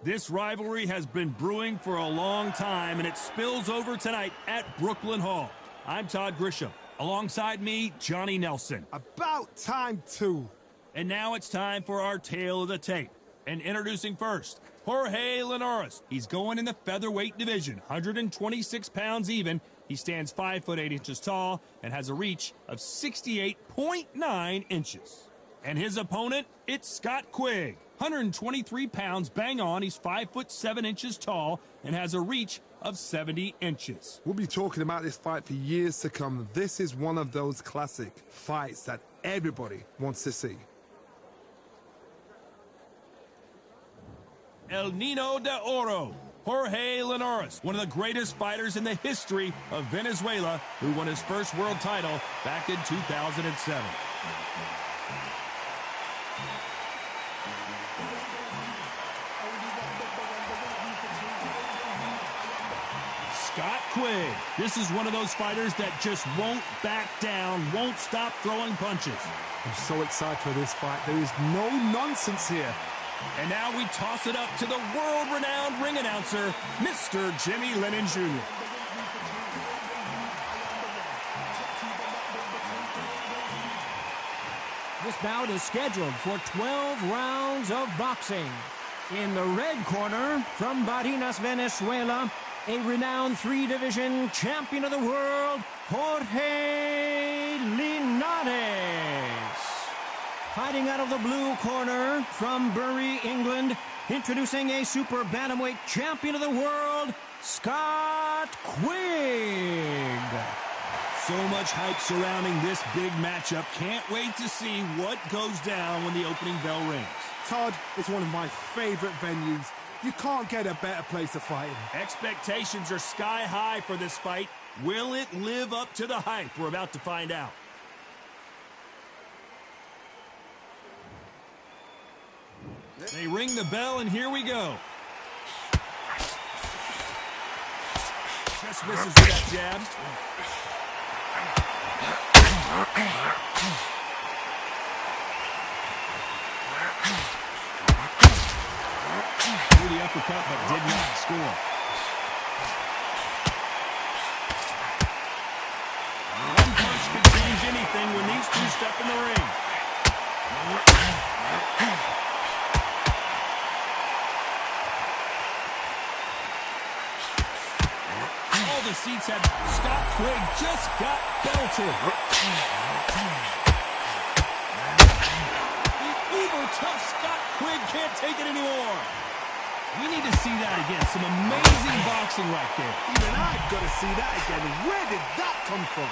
This rivalry has been brewing for a long time, and it spills over tonight at Brooklyn Hall. I'm Todd Grisham. Alongside me, Johnny Nelson. About time, too. And now it's time for our tale of the tape. And introducing first, Jorge Linares. He's going in the featherweight division, 126 pounds even. He stands 5 foot 8 inches tall and has a reach of 68.9 inches. And his opponent, it's Scott Quigg. 123 pounds, bang on. He's 5 foot 7 inches tall and has a reach of 70 inches. We'll be talking about this fight for years to come. This is one of those classic fights that everybody wants to see. El Nino de Oro, Jorge Linares, one of the greatest fighters in the history of Venezuela, who won his first world title back in 2007. Scott Quigg. This is one of those fighters that just won't back down, won't stop throwing punches. I'm so excited for this fight. There is no nonsense here. And now we toss it up to the world-renowned ring announcer, Mr. Jimmy Lennon Jr. This bout is scheduled for 12 rounds of boxing. In the red corner, from Barinas, Venezuela, a renowned 3-division champion of the world, Jorge Linares. Fighting out of the blue corner, from Bury, England, introducing a super bantamweight champion of the world, Scott Quigg. So much hype surrounding this big matchup. Can't wait to see what goes down when the opening bell rings. Todd, it's one of my favorite venues. You can't get a better place to fight in. Expectations are sky high for this fight. Will it live up to the hype? We're about to find out. They ring the bell, and here we go. Just misses with that jab. Threw the uppercut, but did not score. One punch could change anything when these two step in the ring. All the seats had Scott Quigg just got belted. The uber-tough Scott Quigg can't take it anymore. We need to see that again. Some amazing boxing right there. Even I've got to see that again. Where did that come from?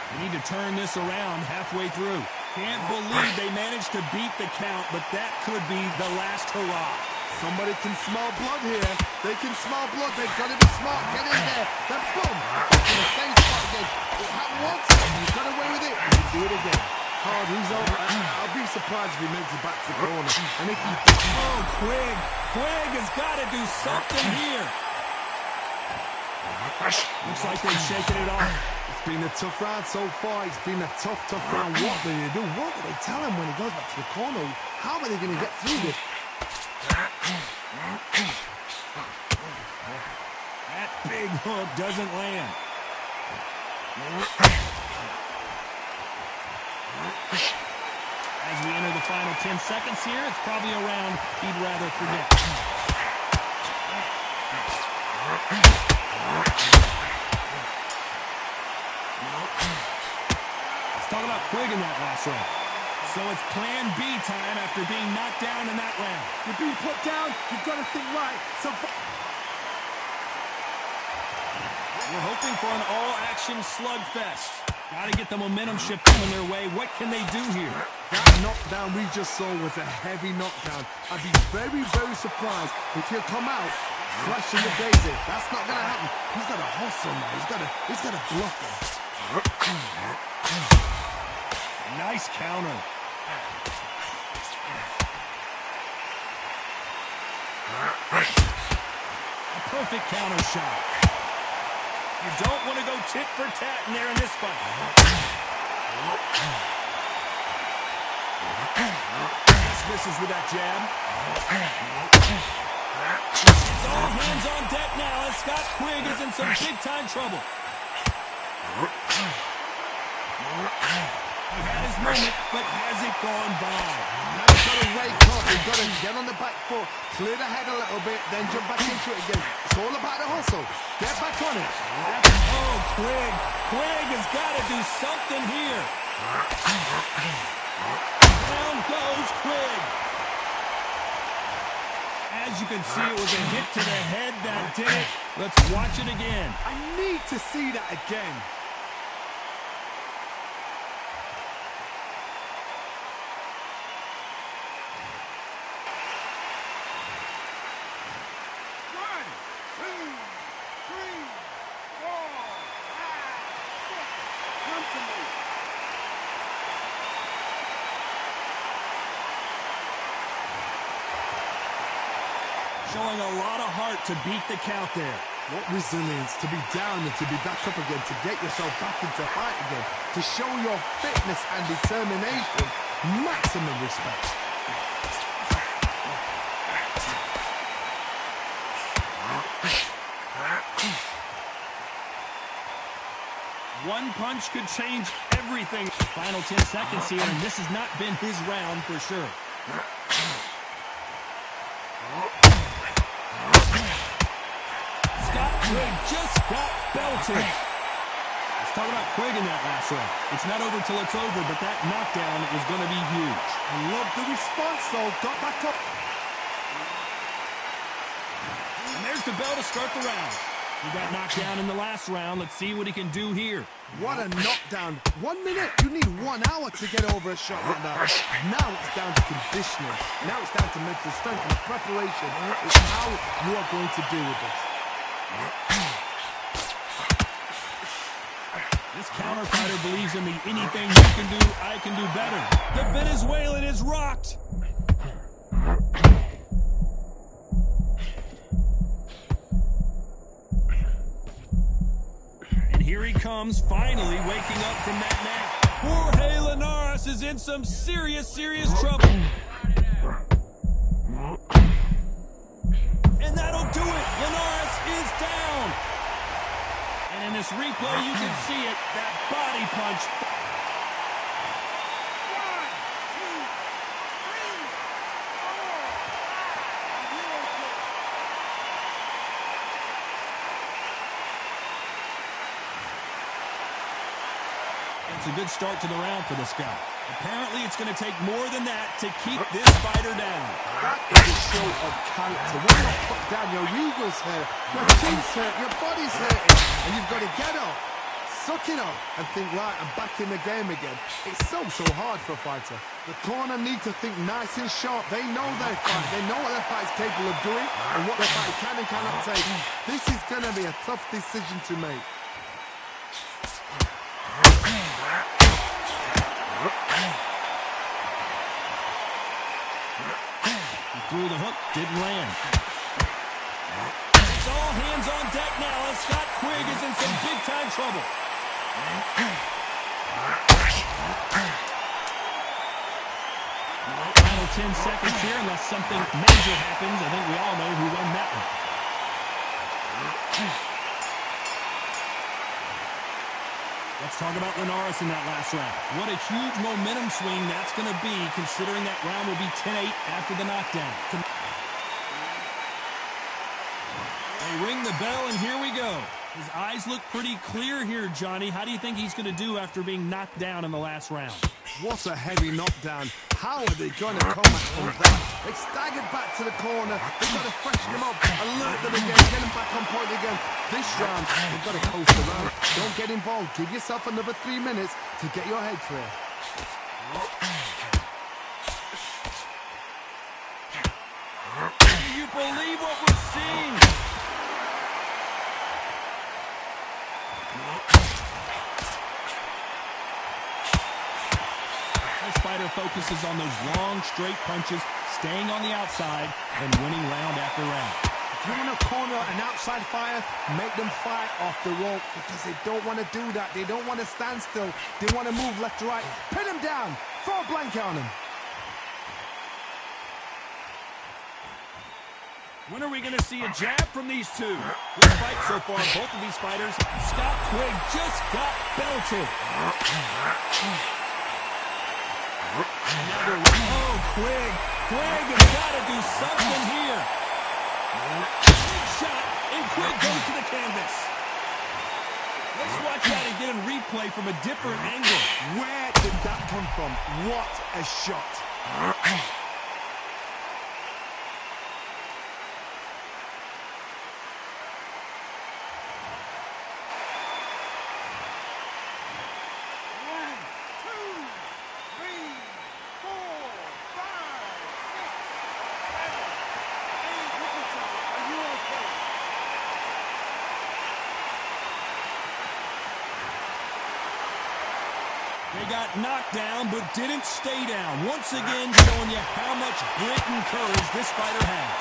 They need to turn this around halfway through. Can't believe they managed to beat the count, but that could be the last hurrah. Somebody can smell blood here. They can smell blood. They've got to be smart. Get in there. Then boom. It's in the same spot again. It happened once. He's got away with it. He'll do it again. Hard. He's over. I'll be surprised if he makes it back to the corner. And if he... Oh, Quigg. Quigg has got to do something here. Looks like they've shaken it off. It's been a tough round so far. It's been a tough round. What do they do? What do they tell him when he goes back to the corner? How are they going to get through this? That big hook doesn't land. As we enter the final 10 seconds here, it's probably a round he'd rather forget. Let's talk about Quigg in that last round. So it's plan B time after being knocked down in that round. You're being put down, you've got to think right. So we're hoping for an all-action slugfest. Got to get the momentum shift coming their way. What can they do here? that knockdown we just saw was a heavy knockdown. I'd be very, very surprised if he'll come out flashing the daisy. That's not going to happen. He's got to hustle now. He's got to bluff him. Nice counter. A perfect counter shot. You don't want to go tit for tat in there in this fight. Misses with that jab. It's all hands on deck now as Scott Quigg is in some big-time trouble. He had his moment, but has it gone by? Now he's got to wake up. He's got to get on the back foot, clear the head a little bit, then jump back into it again. It's all about the hustle. Get back on it. Oh, Quigg. Quigg has got to do something here. Down goes Quigg. As you can see, it was a hit to the head that did it. Let's watch it again. I need to see that again. Showing a lot of heart to beat the count there. What resilience to be down and to be back up again, to get yourself back into fight again, to show your fitness and determination. Maximum respect. One punch could change everything. Final 10 seconds here, and this has not been his round for sure. Scott Quigg just got belted. Let's talk about Quigg in that last round. It's not over till it's over, but that knockdown was going to be huge. I love the response, though. Got back up. And there's the bell to start the round. He got knocked down in the last round. Let's see what he can do here. What a knockdown. 1 minute. You need 1 hour to get over a shot like that. Now it's down to conditioning. Now it's down to mental strength and preparation. It's how you are going to deal with this. This counter fighter believes in the anything you can do, I can do better. The Venezuelan is rocked. And here he comes, finally waking up from that nap. Jorge Linares is in some serious trouble. And that'll do it. Linares is down. And in this replay, you can see it, that body punch. 1, 2, 3. It's a good start to the round for this guy. Apparently, it's going to take more than that to keep this fighter down. That is a show of character. When you're put down, your ego's hurt, your chin's hurt, your body's hurting, and you've got to get up, suck it up, and think, right, I'm back in the game again. It's so hard for a fighter. The corner need to think nice and sharp. They know their fight. They know what their fight's capable of doing and what their fight can and cannot take. This is going to be a tough decision to make. Threw the hook, didn't land. It's all hands on deck now as Scott Quigg is in some big-time trouble. Final 10 seconds here, unless something major happens. I think we all know who won that one. Let's talk about Linares in that last round. What a huge momentum swing that's going to be, considering that round will be 10-8 after the knockdown. They ring the bell, and here we go. His eyes look pretty clear here, Johnny. How do you think he's going to do after being knocked down in the last round? What a heavy knockdown. How are they going to come back from that? They staggered back to the corner. They've got to freshen them up, alert them again, get them back on point again. This round, they've got to coast around. Don't get involved. Give yourself another 3 minutes to get your head clear. Do you believe what we're seeing? This fighter focuses on those long, straight punches, staying on the outside, and winning round after round. If you want to corner an outside fighter, make them fight off the rope because they don't want to do that. They don't want to stand still. They want to move left to right. Pin them down. Throw a blanket on them. When are we going to see a jab from these two? This fight so far, both of these fighters, Scott Quigg just got belted. Oh, Quigg has got to do something here. Big shot, and Quigg goes to the canvas. Let's watch that and get a replay from a different angle. Where did that come from? What a shot. They got knocked down, but didn't stay down. Once again, showing you how much grit and courage this fighter has.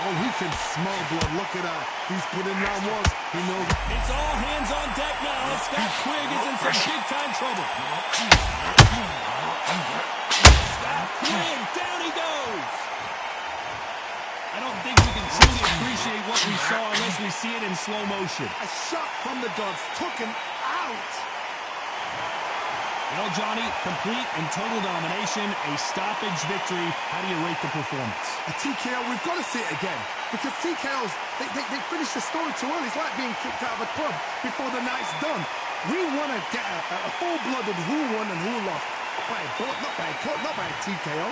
Oh, he can smell blood. Look at that. He's put in round one. He knows. It's all hands on deck now. Scott Quigg is in some big-time trouble. Scott Quigg, down he goes. I don't think we can truly appreciate what we saw unless we see it in slow motion. A shot from the guards took him out. Well, Johnny, complete and total domination, a stoppage victory. How do you rate the performance? A TKO, we've got to see it again. Because TKOs, they finish the story too early. It's like being kicked out of a club before the night's done. We want to get a full-blooded who won and who lost. Not by a bullet, not by a cut, not by a TKO.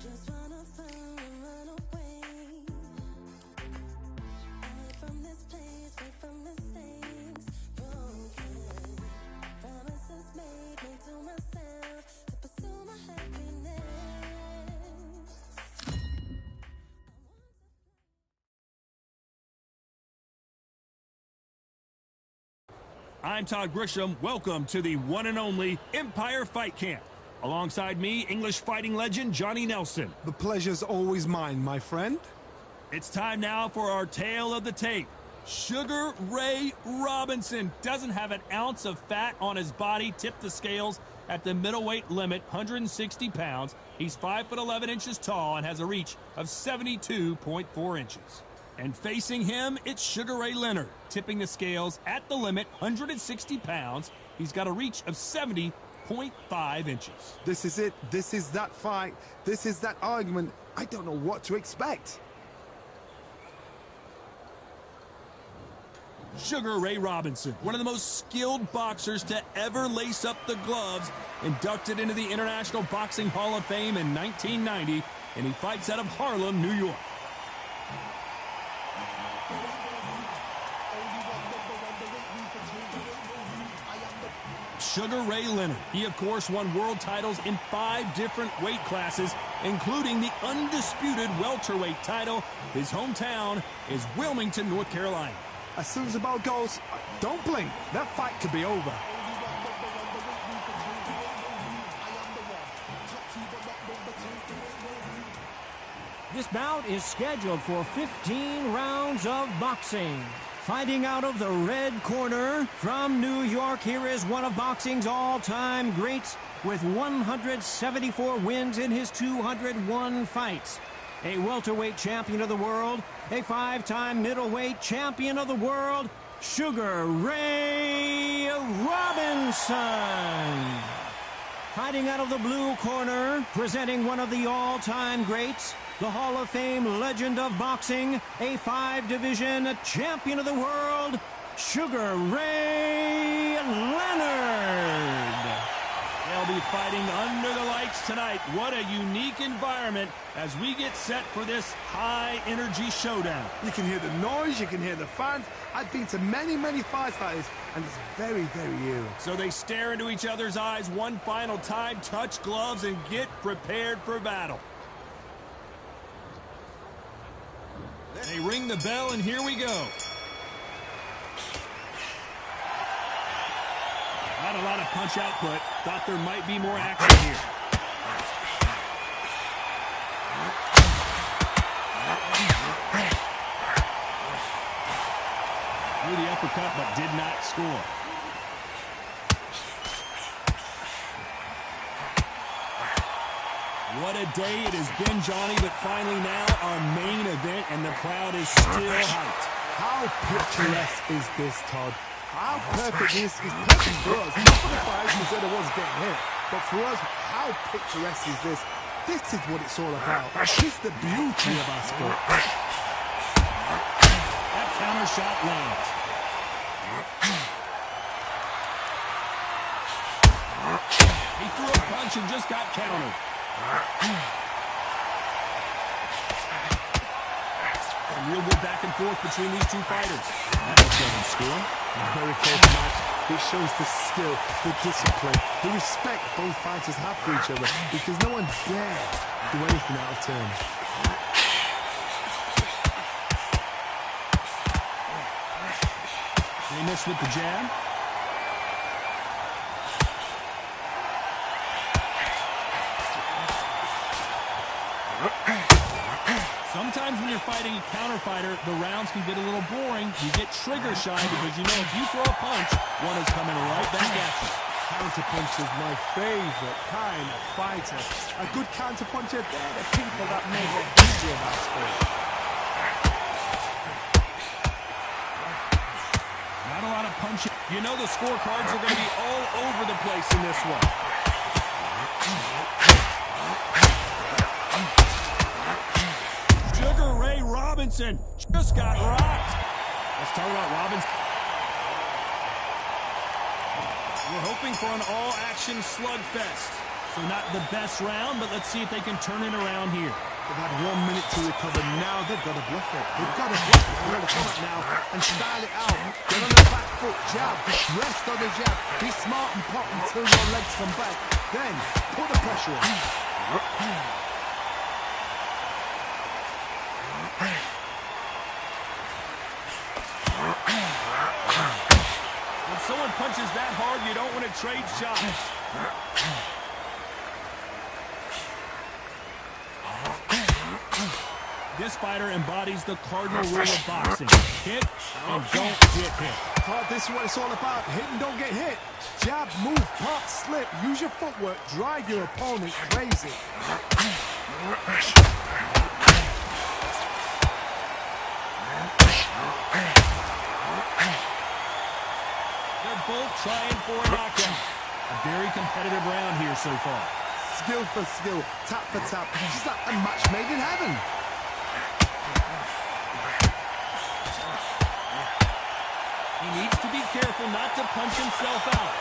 Just wanna fall and run away. Away from this place, away from mistakes. Broken promises made to myself to pursue my happiness. I'm Todd Grisham. Welcome to the one and only Empire Fight Camp. Alongside me, English fighting legend Johnny Nelson. The pleasure's always mine, my friend. It's time now for our tale of the tape. Sugar Ray Robinson doesn't have an ounce of fat on his body. Tipped the scales at the middleweight limit, 160 pounds. He's 5'11" inches tall and has a reach of 72.4 inches. And facing him, it's Sugar Ray Leonard, tipping the scales at the limit, 160 pounds. He's got a reach of 70.5 inches. This is it. This is that fight. This is that argument. I don't know what to expect. Sugar Ray Robinson, one of the most skilled boxers to ever lace up the gloves, inducted into the International Boxing Hall of Fame in 1990, and he fights out of Harlem, New York. Sugar Ray Leonard. He, of course, won world titles in 5 different weight classes, including the undisputed welterweight title. His hometown is Wilmington, North Carolina. As soon as the ball goes, don't blink. That fight could be over. This bout is scheduled for 15 rounds of boxing. Fighting out of the red corner from New York, here is one of boxing's all-time greats with 174 wins in his 201 fights. A welterweight champion of the world, a 5-time middleweight champion of the world, Sugar Ray Robinson. Fighting out of the blue corner, presenting one of the all-time greats, the Hall of Fame legend of boxing, a 5-division champion of the world, Sugar Ray Leonard. Well, the fighting under the lights tonight. What a unique environment as we get set for this high-energy showdown. You can hear the noise, you can hear the fans. I've been to many, many fights like this, and it's very, very eerie. So they stare into each other's eyes one final time, touch gloves, and get prepared for battle. They ring the bell, and here we go. Not a lot of punch output. Thought there might be more action here. Threw the uppercut, but did not score. What a day it has been, Johnny, but finally now our main event, and the crowd is still hyped. How picturesque is this, Todd? How perfect is perfect for us. Not for the fighters who said it was getting hit, but for us, how picturesque is this? This is what it's all about. This is the beauty of our sport. That counter shot lands. He threw a punch and just got countered. A real good back and forth between these two fighters. That doesn't score. A very close match. It shows the skill, the discipline, the respect both fighters have for each other, because no one dares do anything out of turn. They miss with the jab. Sometimes when you're fighting a counter fighter, the rounds can get a little boring. You get trigger shy because you know if you throw a punch, one is coming right back at you. Counter punch is my favorite kind of fighter. A good counter puncher, they're the people that make it easy of our sport. Not a lot of punching. You know the scorecards are going to be all over the place in this one. Sugar Ray Robinson just got rocked. Let's talk about Robinson. We're hoping for an all-action slugfest. So not the best round, but let's see if they can turn it around here. They've had 1 minute to recover. Now they've got to bluff it. They've got to bluff it. They've got to come out now and style it out. Get on the back foot, jab, rest on the jab. Be smart and pop until your legs come back. Then put the pressure on. When someone punches that hard, you don't want to trade shots. This fighter embodies the cardinal rule of boxing. Hit and don't get hit. Todd, this is what it's all about. Hit and don't get hit. Jab, move, pop, slip. Use your footwork. Drive your opponent crazy. They're both trying for a knockout. A very competitive round here so far. Skill for skill, tap for tap. Just like a match made in heaven. He needs to be careful not to punch himself out.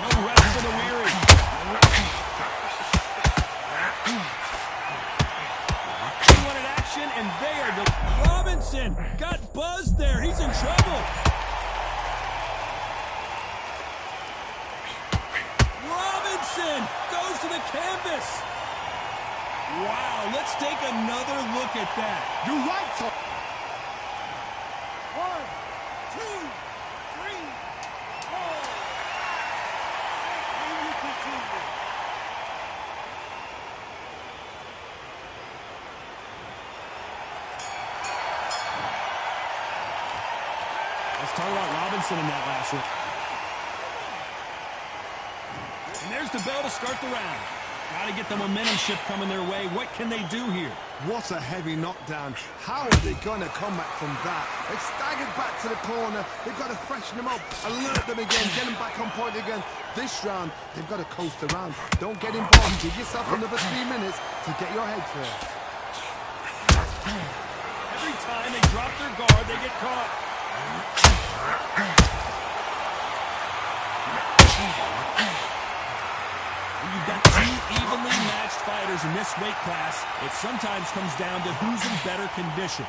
No rest for the weary. He wanted action, and they are the... Robinson got buzzed there. He's in trouble. Robinson goes to the canvas. Wow, let's take another look at that. You're right, Todd. 1, 2, 3, 4. And you continue. Let's talk about Robinson in that last one. And there's the bell to start the round. Got to get the momentum shift coming their way. What can they do here? What a heavy knockdown. How are they going to come back from that? They've staggered back to the corner. They've got to freshen them up, alert them again, get them back on point again. This round, they've got to coast around. Don't get involved. Give yourself another 3 minutes to get your head clear. time they drop their guard, they get caught. When you've got two evenly matched fighters in this weight class, it sometimes comes down to who's in better condition.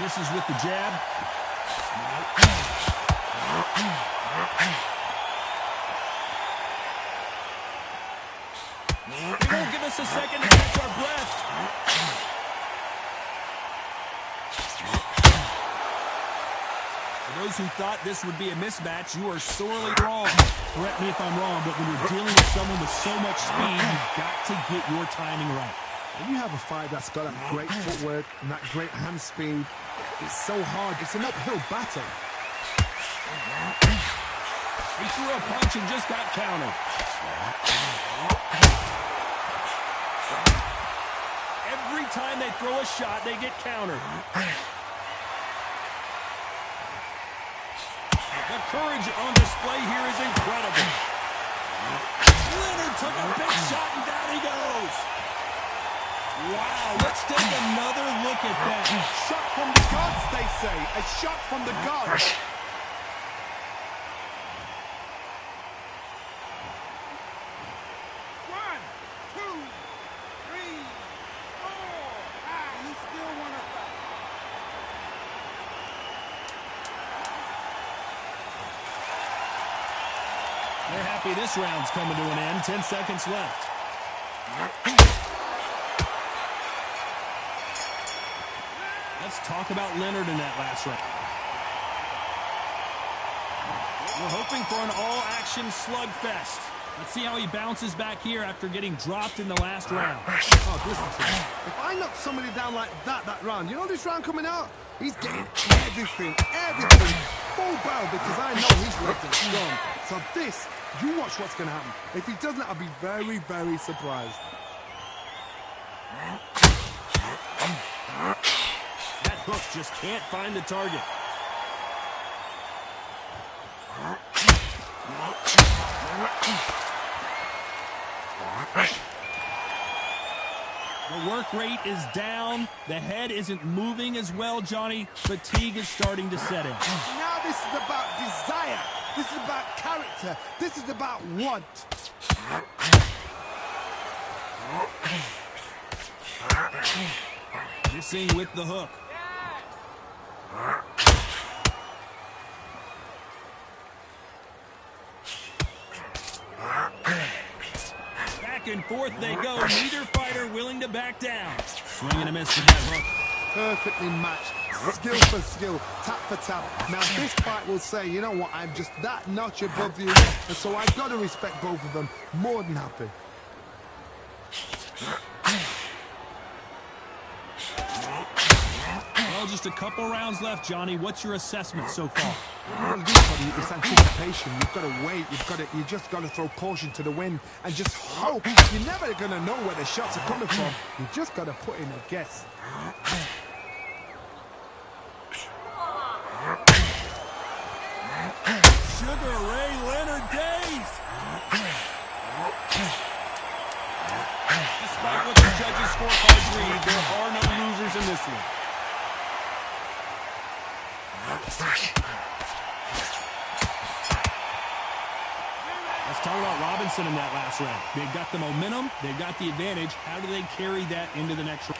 Misses with the jab. He won't give us a second to catch our breath. For those who thought this would be a mismatch, you are sorely wrong. Correct me if I'm wrong, but when you're dealing with someone with so much speed, you've got to get your timing right. When you have a fight that's got that great footwork and that great hand speed, it's so hard. It's an uphill battle. He threw a punch and just got countered. Every time they throw a shot, they get countered. The courage on display here is incredible. Leonard took a big shot and down he goes. Wow, let's take another look at that. Shot from the gods, they say. A shot from the gods. One, two, three, four. Ah, you still want to fight. They're happy this round's coming to an end. 10 seconds left. Let's talk about Leonard in that last round. We're hoping for an all-action slugfest. Let's see how he bounces back here after getting dropped in the last round. Oh, listen to me. If I knock somebody down like that round, you know this round coming out? He's getting everything, full barrel, because I know he's legs are strong. So this, you watch what's going to happen. If he doesn't, I'll be very, very surprised. That hook just can't find the target. The work rate is down. The head isn't moving as well, Johnny. Fatigue is starting to set in. Now this is about desire. This is about character. This is about want. Missing with the hook. Back and forth they go. Neither fighter willing to back down. Swing and a miss with that hook. Perfectly matched. Skill for skill. Tap for tap. Now this fight will say, you know what, I'm just that notch above you. And so I've got to respect both of them. More than happy. Well, just a couple rounds left, Johnny. What's your assessment so far? Well, it's anticipation. You've got to wait. You just got to throw caution to the wind and just hope. You're never going to know where the shots are coming from. You just got to put in a guess. Sugar Ray Leonard days. Despite what the judges' scorecards read, there are no losers in this one. Let's talk about Robinson in that last round. They've got the momentum. They've got the advantage. How do they carry that into the next round?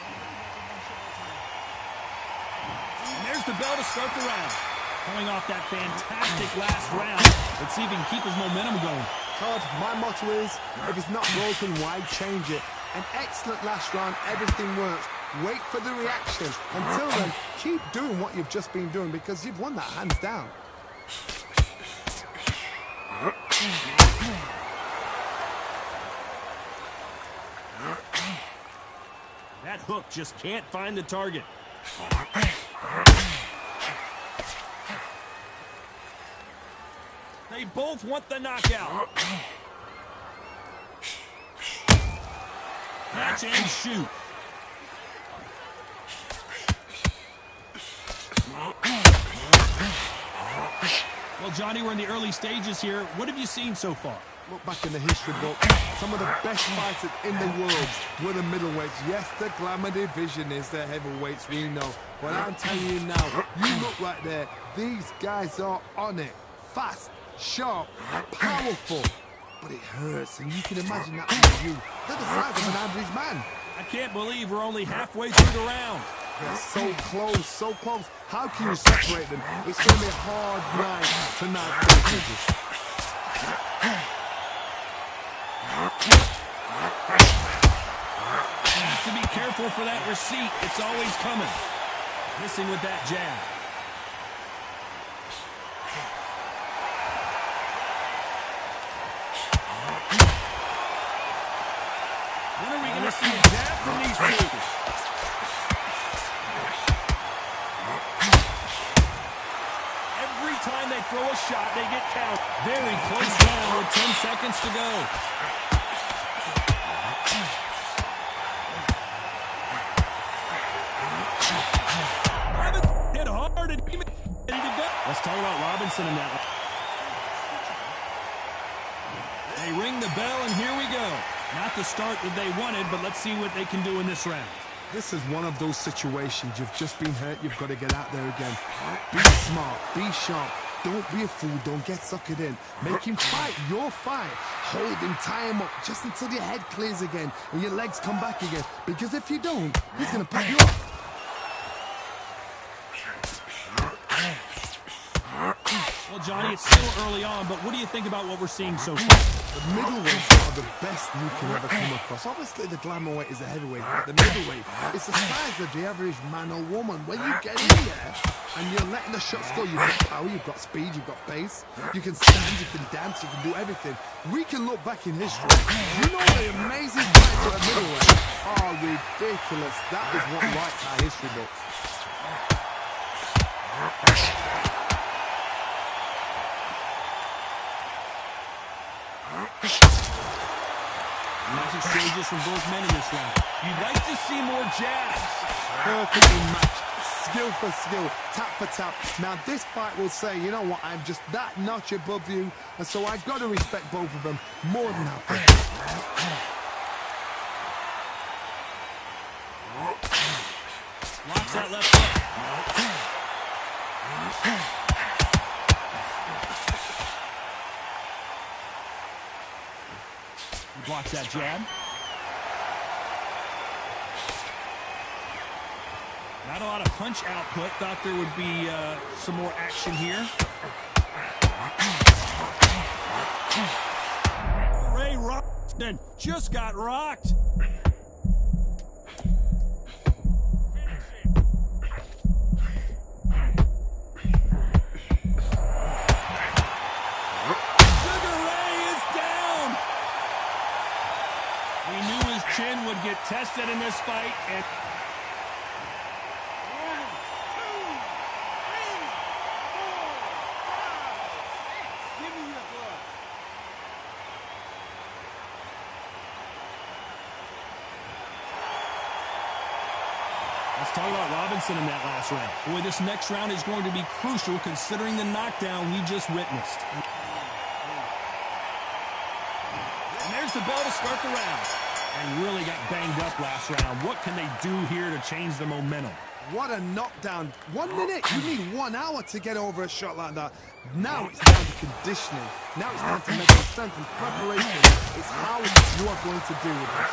And there's the bell to start the round. Coming off that fantastic last round. Let's see if he can keep his momentum going. Todd, my motto is, if it's not broken, why change it? An excellent last round. Everything works. Wait for the reaction. Until then, keep doing what you've just been doing because you've won that hands down. That hook just can't find the target. They both want the knockout. Catch and shoot. Well, Johnny, we're in the early stages here. What have you seen so far? look back in the history book, some of the best fighters in the world were the middleweights. Yes, the glamour division is the heavyweights, we know. But I'm telling you now, you look right there, these guys are on it. Fast, sharp, powerful. But it hurts, and you can imagine that for you. They're the size of an average man. I can't believe we're only halfway through the round. They're so close, so close. How can you separate them? It's going to be a hard night tonight for the judges. Have to be careful for that receipt. It's always coming. Missing with that jab. When are we going to see a jab from these two? Every time they throw a shot, they get count. Very close round with 10 seconds to go. Robinson hit hard and even ready to go. Let's talk about Robinson in that one. They ring the bell, and here we go. Not the start that they wanted, but let's see what they can do in this round. This is one of those situations. You've just been hurt. You've got to get out there again. Be smart. Be sharp. Don't be a fool. Don't get suckered in. Make him fight your fight. Hold him, tie him up just until your head clears again and your legs come back again. Because if you don't, he's going to pop you up. Well, Johnny, it's still early on, but what do you think about what we're seeing so far? The middleweights are the best you can ever come across. Obviously, the glamour weight is the heavyweight, but the middleweight is the size of the average man or woman. When you get in there and you're letting the shots go, you've got power, you've got speed, you've got pace. You can stand, you can dance, you can do everything. We can look back in history. You know the amazing fights at the middleweight are ridiculous. That is what writes our history books. Nice exchanges from both men in this round. You'd like to see more jabs. Perfectly matched, skill for skill, tap for tap. Now this fight will say, you know what, I'm just that notch above you, and so I've got to respect both of them more than happy. Locks that left hook. Blocks that jab. Not a lot of punch output. Thought there would be some more action here. Ray Robinson just got rocked. Chin would get tested in this fight, and 1, 2, 3, 4, 5, 6. Give me your blood. Let's talk about Robinson in that last round. Boy, this next round is going to be crucial considering the knockdown we just witnessed. And there's the bell to start the round. And really got banged up last round. What can they do here to change the momentum? What a knockdown. 1 minute. You need 1 hour to get over a shot like that. Now it's down to conditioning. Now it's down to mental strength and preparation. It's how you are going to do with it.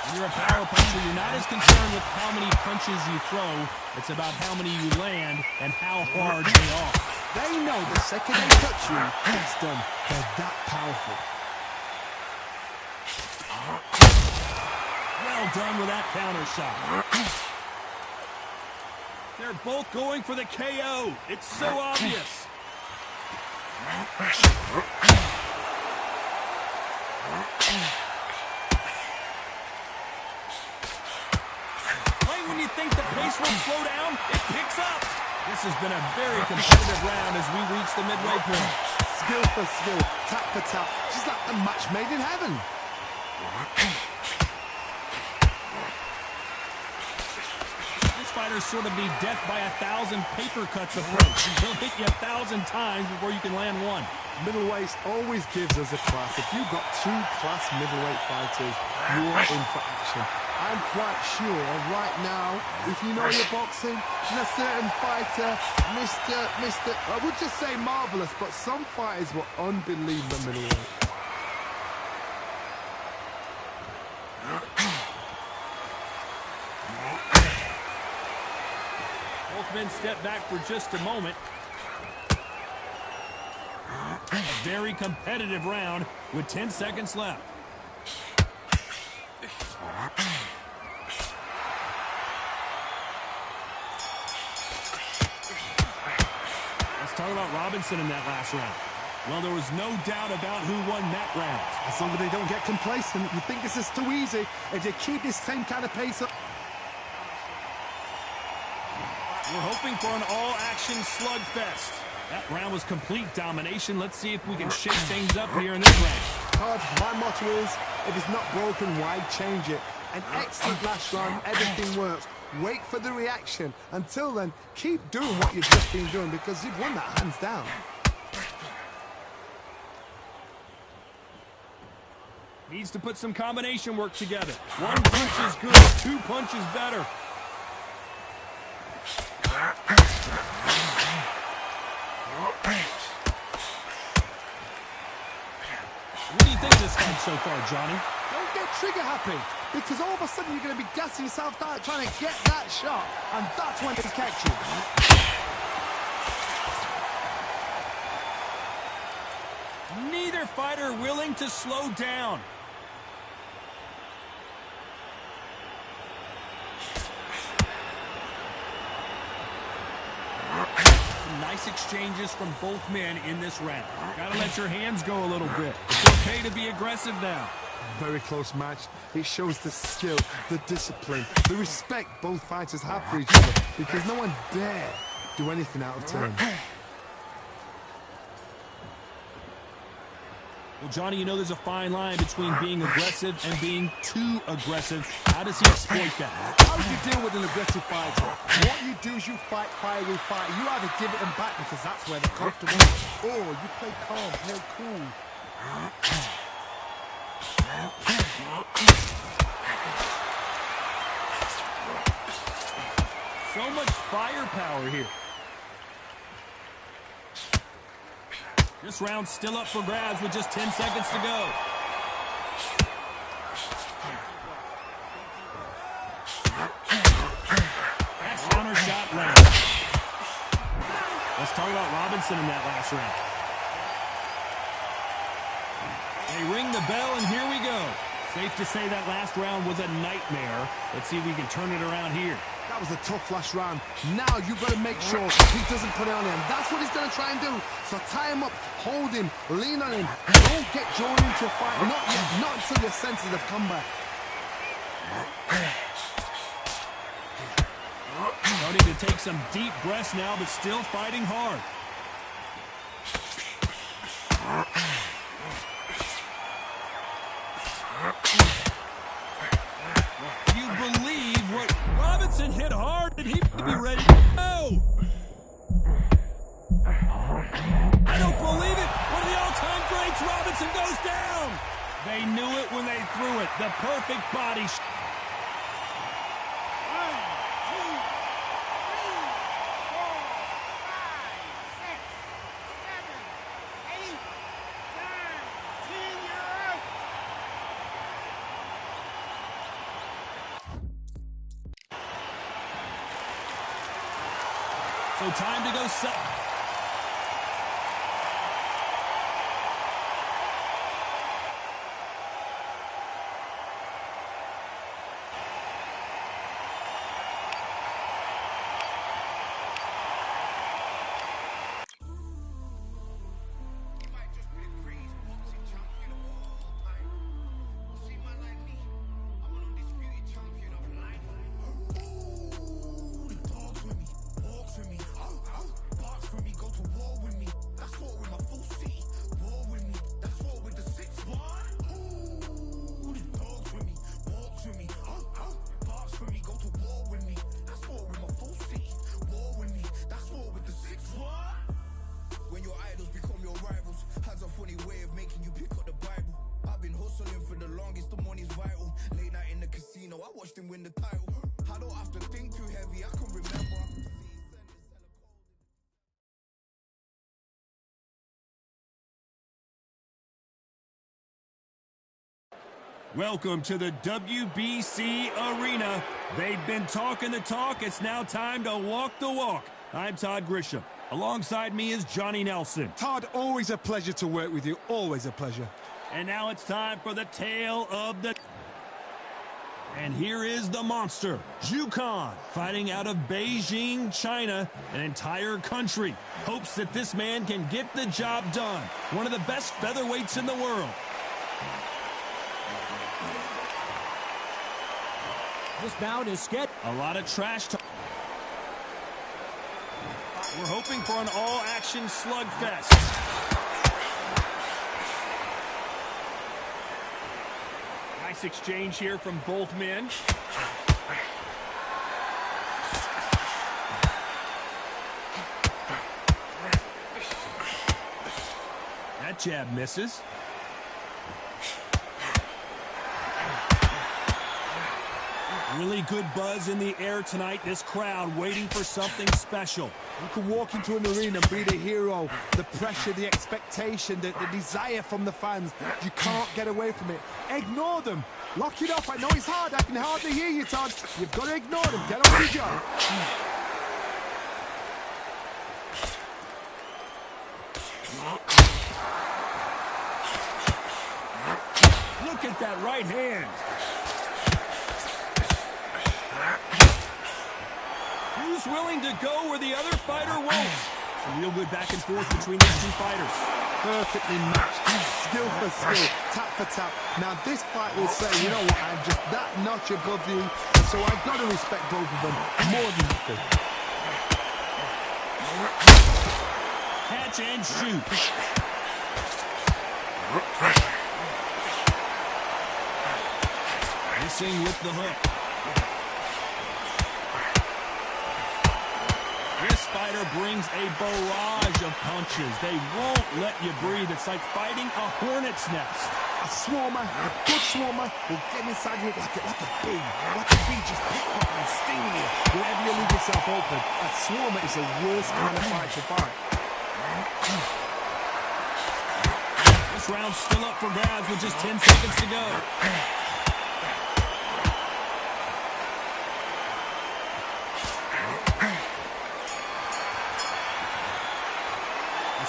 When you're a power puncher, you're not as concerned with how many punches you throw. It's about how many you land and how hard they are. They know the second they touch you, it's done. They're that powerful. Well done with that counter shot. They're both going for the KO. It's so obvious. When you think the pace will slow down, it picks up. This has been a very competitive round as we reach the midway point. Skill for skill, tap for tap, just like a match made in heaven. This fighters sort of the death by 1,000 paper cuts approach. He'll hit you 1,000 times before you can land one. Middleweight always gives us a class. If you've got two class middleweight fighters, you're in for action. I'm quite sure right now, if you know your boxing, and a certain fighter, I would just say marvelous, but some fighters were unbelievable middleweight. Both men step back for just a moment. A very competitive round with 10 seconds left. Let's talk about Robinson in that last round. Well, there was no doubt about who won that round. As long as they don't get complacent, you think this is too easy. If they keep this same kind of pace up. We're hoping for an all-action slugfest. That round was complete domination. Let's see if we can shake things up here in this round. Todd, my motto is, if it's not broken, why change it? An excellent last round, everything works. Wait for the reaction. Until then, keep doing what you've just been doing because you've won that hands down. Needs to put some combination work together. One punch is good, 2 punches better. What do you think of this fight so far, Johnny? Don't get trigger happy, because all of a sudden you're going to be gassing yourself out trying to get that shot, and that's when they catch you. Neither fighter willing to slow down. Nice exchanges from both men in this round. Gotta let your hands go a little bit. It's okay to be aggressive now. Very close match. It shows the skill, the discipline, the respect both fighters have for each other, because no one dare do anything out of turn. Well, Johnny, you know there's a fine line between being aggressive and being too aggressive. How does he exploit that? How do you deal with an aggressive fighter? What you do is you fight fire with fire. You either give it them back because that's where they're comfortable, or you play calm, play cool. So much firepower here. This round's still up for grabs with just 10 seconds to go. That counter shot lands. Let's talk about Robinson in that last round. They ring the bell, and here we go. Safe to say that last round was a nightmare. Let's see if we can turn it around here. That was a tough last round. Now you've got to make sure he doesn't put it on him. That's what he's going to try and do. So tie him up, hold him, lean on him. Don't get drawn into a fight. Not yet. Not until your senses have come back. Starting to take some deep breaths now, but still fighting hard. You believe what Robinson hit hard, and he'd be ready to go. I don't believe it. One of the all-time greats, Robinson goes down. They knew it when they threw it. The perfect body shot. 1, 2, 3, 4, 5, 6, 7, 8, 9, 10, you're out. So time to go set. He might just be the greatest boxing champion of all time. You see, man like me, I'm an undisputed champion of life. Talks with me, walks with me, barks Welcome to the WBC Arena. They've been talking the talk. It's now time to walk the walk. I'm Todd Grisham. Alongside me is Johnny Nelson. Todd, always a pleasure to work with you. Always a pleasure. And now it's time for the tale of the... And here is the monster, Zhu Kan, fighting out of Beijing, China. An entire country hopes that this man can get the job done. One of the best featherweights in the world. This bout is scheduled. A lot of trash talk. We're hoping for an all-action slugfest. Nice exchange here from both men. That jab misses. Really good buzz in the air tonight. This crowd waiting for something special. You can walk into an arena and be the hero. The pressure, the expectation, the desire from the fans. You can't get away from it. Ignore them. Lock it up. I know it's hard. I can hardly hear you, Todd. You've got to ignore them. Get on with your job. Look at that right hand. Who's willing to go where the other fighter won't? Some real good back and forth between these two fighters. Perfectly matched. Skill for skill. Tap for tap. Now this fight will say, you know what, I'm just that notch above you, so I've got to respect both of them more than nothing. Catch and shoot. Missing with the hook. This fighter brings a barrage of punches. They won't let you breathe. It's like fighting a hornet's nest. A swarmer, a good swarmer, will get inside you like a bee just pickpocket and stinging you wherever you leave yourself open. A swarmer is the worst kind of fight to fight. This round's still up for grabs with just 10 seconds to go.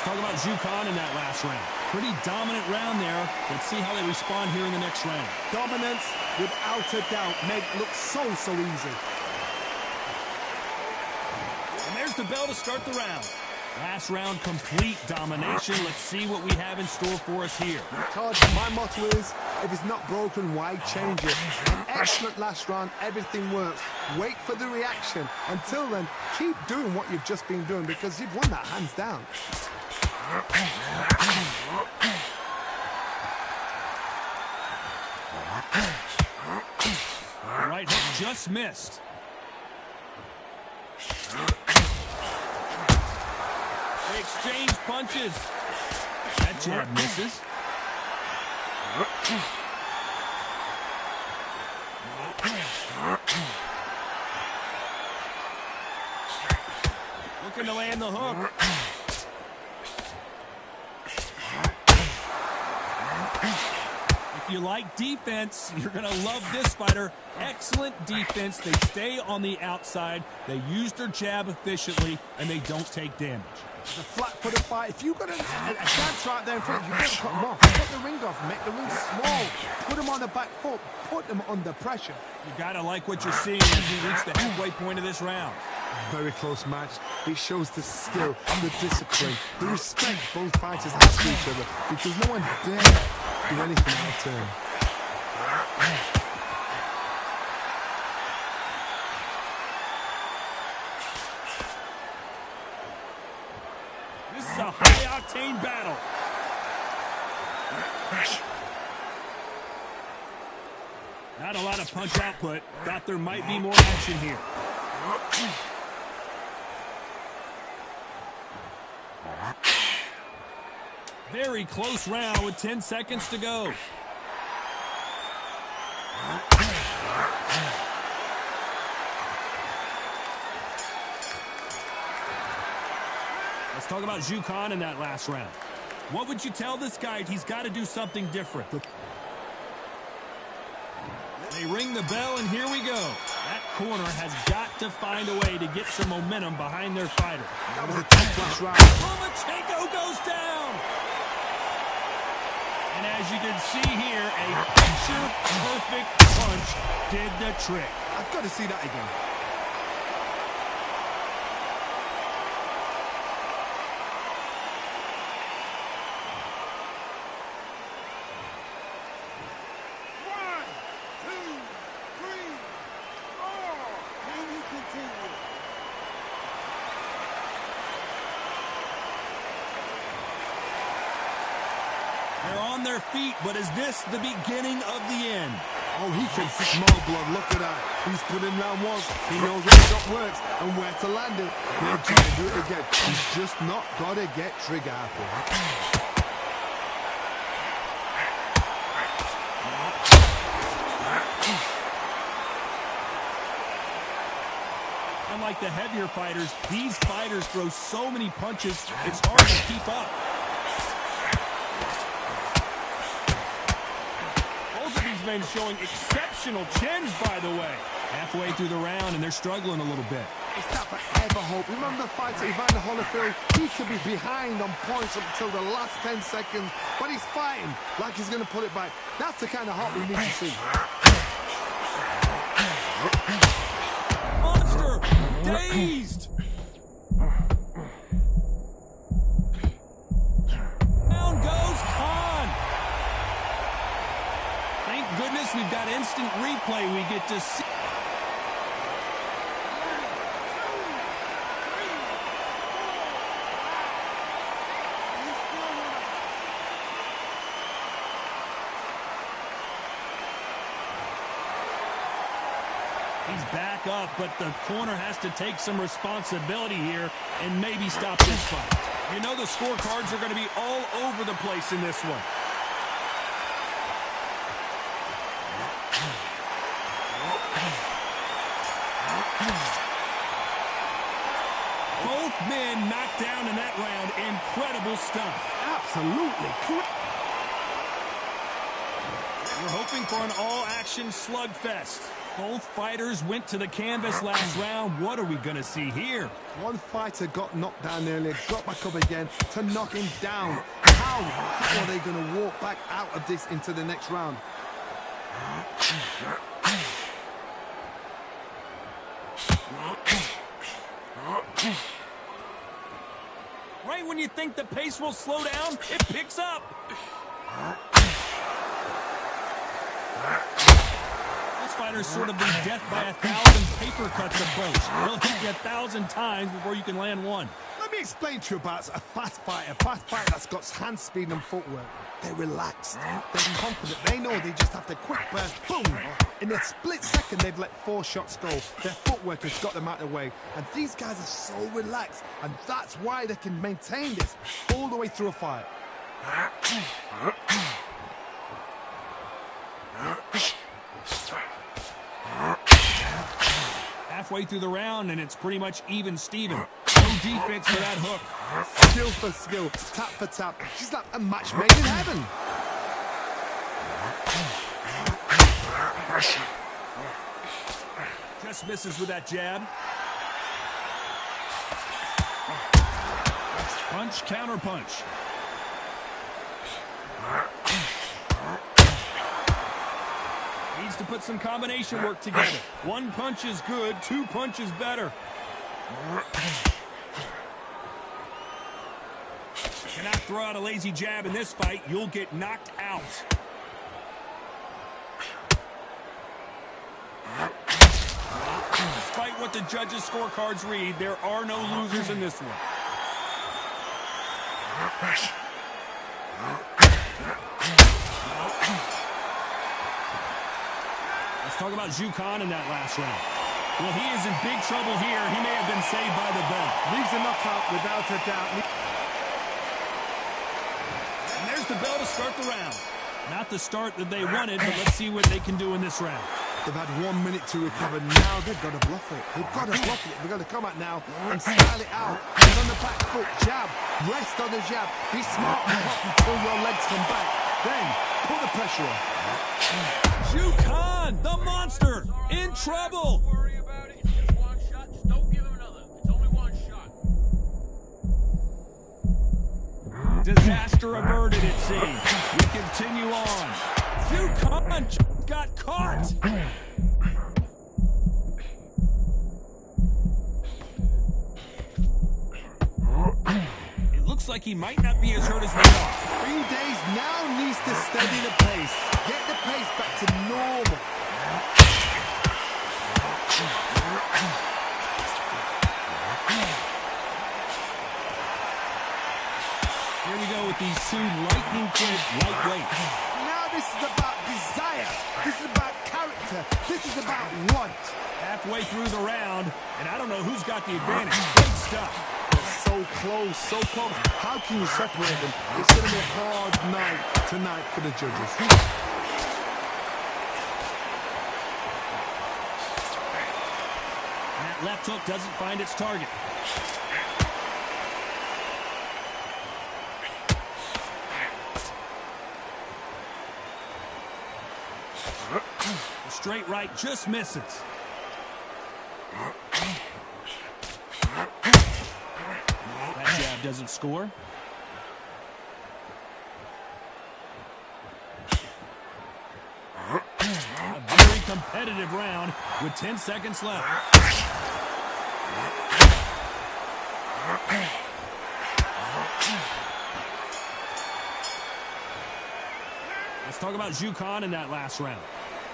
Talk about Zhu Kan in that last round. Pretty dominant round there. Let's see how they respond here in the next round. Dominance, without a doubt, made it look so easy. And there's the bell to start the round. Last round, complete domination. Let's see what we have in store for us here. Todd, my motto is, if it's not broken, why change it? An excellent last round, everything works. Wait for the reaction. Until then, keep doing what you've just been doing because you've won that hands down. Right hook just missed. They exchange punches. That jab misses. Looking to land the hook. If you like defense, you're going to love this fighter. Excellent defense. They stay on the outside. They use their jab efficiently, and they don't take damage. The flat-footed fight. If you've got a chance right there in front of you, you've got to cut them off. Cut the ring off. Make the ring small. Put them on the back foot. Put them under pressure. You got to like what you're seeing as we reach the halfway point of this round. Very close match. It shows the skill, the discipline, the respect both fighters have for each other because no one dare do anything out of turn. This is a high-octane battle. Not a lot of punch output. Thought there might be more action here. Very close round with 10 seconds to go. Let's talk about Zhu Kan in that last round. What would you tell this guy? He's got to do something different. They ring the bell, and here we go. That corner has got to find a way to get some momentum behind their fighter. That was a tough last round. Lomachenko goes down. And as you can see here, a picture-perfect punch did the trick. I've got to see that again. They're on their feet, but is this the beginning of the end? Oh, he can smell blood. Look at that. He's put in round one. He knows where the shot works and where to land it. They're trying to do it again. He's just not got to get trigger happy. Unlike the heavier fighters, these fighters throw so many punches, it's hard to keep up. Both of these men showing exceptional chins, by the way. Halfway through the round, and they're struggling a little bit. It's that forever hope. Remember the fight at Evander Holyfield? He could be behind on points up until the last 10 seconds, but he's fighting like he's going to pull it back. That's the kind of hope we need to see. Monster! Dazed! Down goes Khan! Thank goodness we've got instant replay we get to see. He's back up, but the corner has to take some responsibility here and maybe stop this fight. You know the scorecards are going to be all over the place in this one. Both men knocked down in that round. Incredible stuff. Absolutely correct. We're hoping for an all-action slugfest. Both fighters went to the canvas last round. What are we going to see here? One fighter got knocked down earlier, got back up again to knock him down. How are they going to walk back out of this into the next round? Right when you think the pace will slow down, it picks up. This fighter's sort of the death by 1,000 paper cuts approach. He'll hit you 1,000 times before you can land one. Let me explain to you about a fast fighter that's got hand speed and footwork. They're relaxed, they're confident, they know they just have to quick burst, boom! In a split second, they've let 4 shots go. Their footwork has got them out of the way. And these guys are so relaxed, and that's why they can maintain this all the way through a fight. Halfway through the round, and it's pretty much even Steven. No defense for that hook. Skill for skill, tap for tap. She's like a match made in heaven. Just misses with that jab. Punch, counter punch. Needs to put some combination work together. 1 punch is good, 2 punches better. Cannot throw out a lazy jab in this fight. You'll get knocked out. Despite what the judges' scorecards read, there are no losers in this one. Let's talk about Zhu Khan in that last round. Well, he is in big trouble here. He may have been saved by the bell. Leaves a knockout without a doubt. And there's the bell to start the round. Not the start that they wanted, but let's see what they can do in this round. They've had 1 minute to recover. Now they've got to bluff it. They've got to bluff it. They've got to come out now and style it out. He's on the back foot, jab. Rest on the jab. Be smart and hot until your legs come back. Then, put the pressure on. Jukan, the monster, in trouble. Don't worry about it. It's just one shot. Just don't give him another. It's only one shot. Disaster averted, it seems. We continue on. Jukan got caught. It looks like he might not be as hurt as we thought. 3 days now needs to steady the pace. Get the pace back to normal. Here we go with these two lightning-quick lightweights. Now this is about desire. This is about character. This is about want. Halfway through the round, and I don't know who's got the advantage. Big stuff. So close, so close. How can you separate them? It's going to be a hard night tonight for the judges. And that left hook doesn't find its target. The straight right just misses. That jab doesn't score. A very competitive round with 10 seconds left. Let's talk about Jukan in that last round.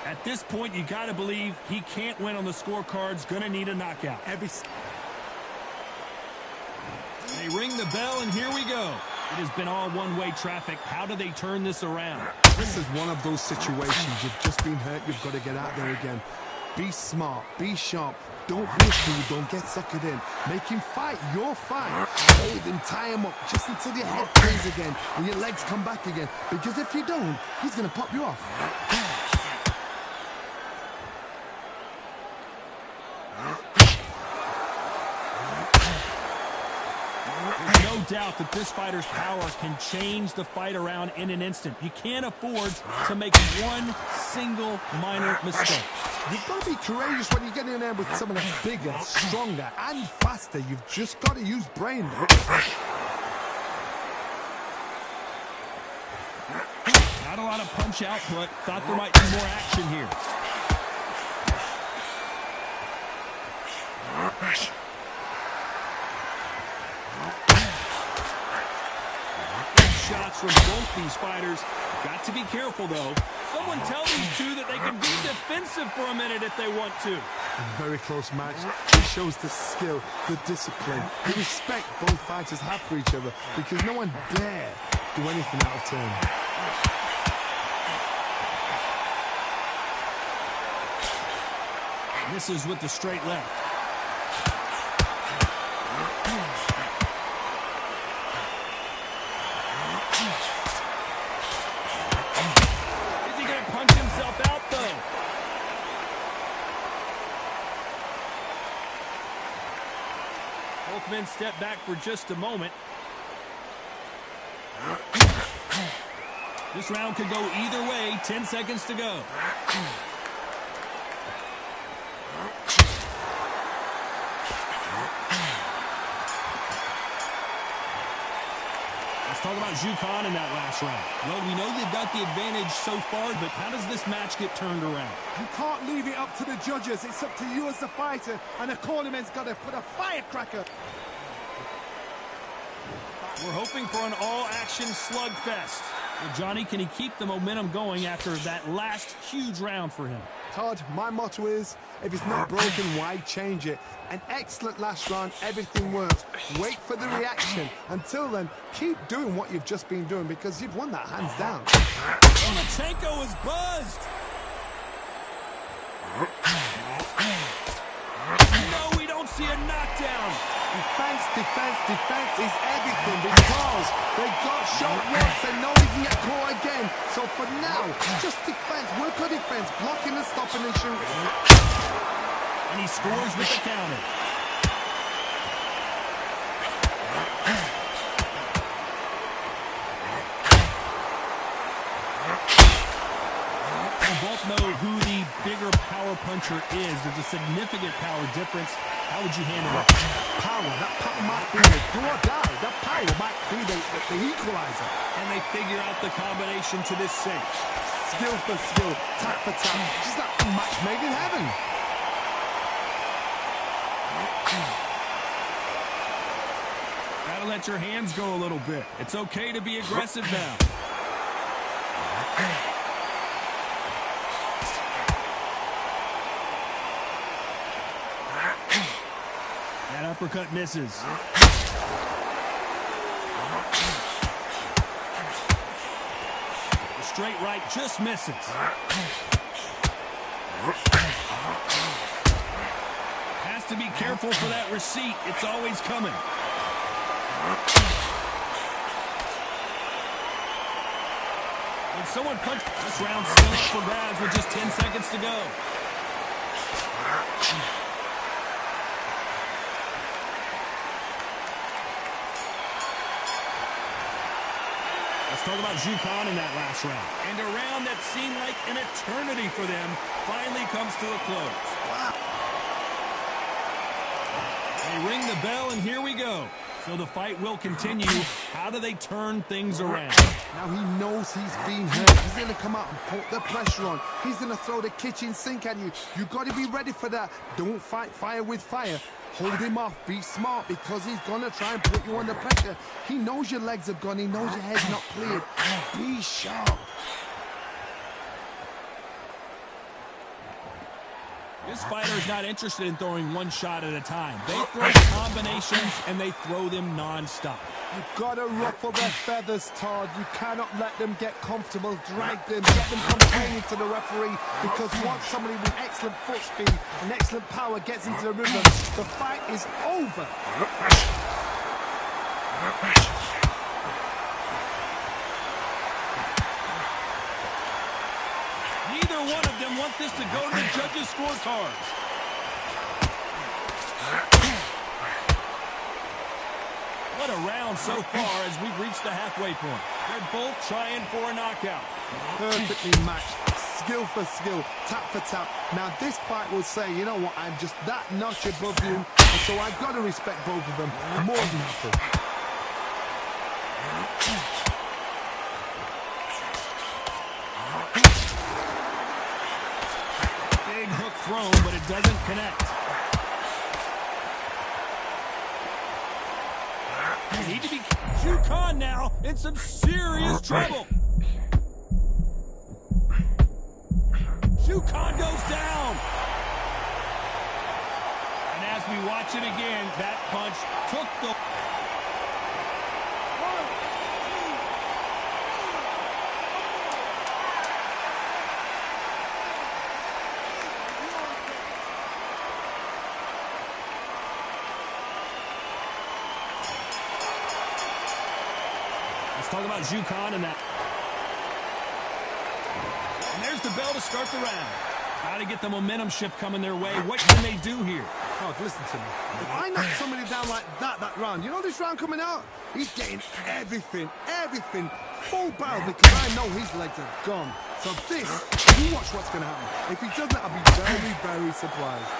At this point, you got to believe he can't win on the scorecards. Going to need a knockout. They ring the bell, and here we go. It has been all one-way traffic. How do they turn this around? This is one of those situations. You've just been hurt. You've got to get out there again. Be smart. Be sharp. Don't miss him. Don't get suckered in. Make him fight your fight. Hold him, tie him up just until your head turns again and your legs come back again. Because if you don't, he's going to pop you off. There's no doubt that this fighter's power can change the fight around in an instant. You can't afford to make one single minor mistake. You've got to be courageous when you get in there with someone that's bigger, stronger, and faster. You've just got to use brain. Not a lot of punch output. Thought there might be more action here. Shots from both these fighters. Got to be careful, though. Someone tell these two that they can be defensive for a minute if they want to. A very close match. It shows the skill, the discipline, the respect both fighters have for each other because no one dare do anything out of turn. Misses with the straight left. Is he going to punch himself out, though? Both men step back for just a moment. This round could go either way. 10 seconds to go. Let's talk about Jukan in that last round. Well, we know they've got the advantage so far, but how does this match get turned around? You can't leave it up to the judges. It's up to you as the fighter, and the cornerman's got to put a firecracker. We're hoping for an all-action slugfest. Well, Johnny, can he keep the momentum going after that last huge round for him? Todd, my motto is, if it's not broken, why change it? An excellent last round, everything works. Wait for the reaction. Until then, keep doing what you've just been doing because you've won that hands down. Lomachenko is buzzed. No, we don't see a knockdown. Defense, defense, defense is everything because they got shot once and know he can get caught again. So for now, just defense, work on defense, blocking and stopping and shooting. And he scores with the counter. don't know who the bigger power puncher is. There's a significant power difference. How would you handle it? Power. That power might be the do or die. That power might be the equalizer. And they figure out the combination to this cinch. Skill for skill, tap for tap. Just like a match made in heaven. Gotta let your hands go a little bit. It's okay to be aggressive now. That uppercut misses. The straight right just misses. Has to be careful for that receipt. It's always coming. When someone punches, this round's still up for grabs with just 10 seconds to go. Let's talk about Jukan in that last round. And a round that seemed like an eternity for them finally comes to a close. Wow. They ring the bell, and here we go. So the fight will continue. How do they turn things around? Now he knows he's been hurt. He's going to come out and put the pressure on. He's going to throw the kitchen sink at you. You've got to be ready for that. Don't fight fire with fire. Hold him off. Be smart because he's going to try and put you under pressure. He knows your legs have gone. He knows your head's not cleared. Be sharp. This fighter is not interested in throwing one shot at a time. They throw combinations, and they throw them non-stop. You've got to ruffle their feathers, Todd. You cannot let them get comfortable. Drag them, get them complaining to the referee. Because once somebody with excellent foot speed and excellent power gets into the rhythm, the fight is over. Neither one of them want this to go to the judges' scorecards. What a round so far as we've reached the halfway point. They're both trying for a knockout. Perfectly matched. Skill for skill, tap for tap. Now this fight will say, you know what, I'm just that notch above you, and so I've got to respect both of them more than happy. Big hook thrown, but it doesn't connect. You need to be Jukan now in some serious trouble. Jukan goes down. And as we watch it again, that punch took the... Let's talk about Jukan and that. And there's the bell to start the round. How to get the momentum shift coming their way. What can they do here? Oh, listen to me. If I knock somebody down like that round, you know this round coming out? He's getting everything, full barrel because I know his legs are gone. So this, you watch what's going to happen. If he doesn't, I'll be very, very surprised.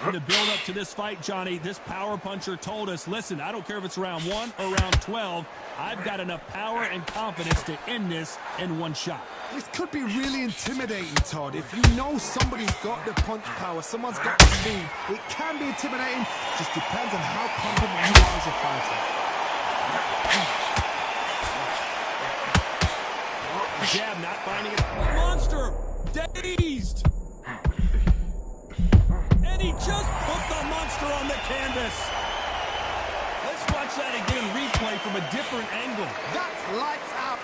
In the build up to this fight, Johnny, this power puncher told us, listen, I don't care if it's round 1 or round 12, I've got enough power and confidence to end this in one shot. This could be really intimidating, Todd. If you know somebody's got the punch power, someone's got the speed, it can be intimidating. Just depends on how confident you are as a fighter. Jab not finding it. Monster! Dazed! And he just put the monster on the canvas. Let's watch that again, replay from a different angle. That's lights out.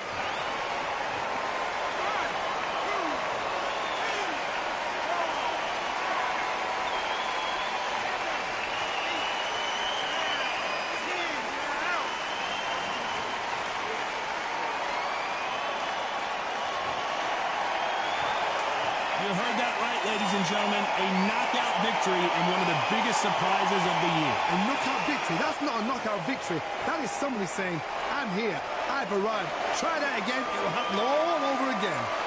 You heard heard that right, ladies and gentlemen. A knockout victory and one of the biggest surprises of the year. A knockout victory? That's not a knockout victory. That is somebody saying, I'm here, I've arrived. Try that again, it will happen all over again.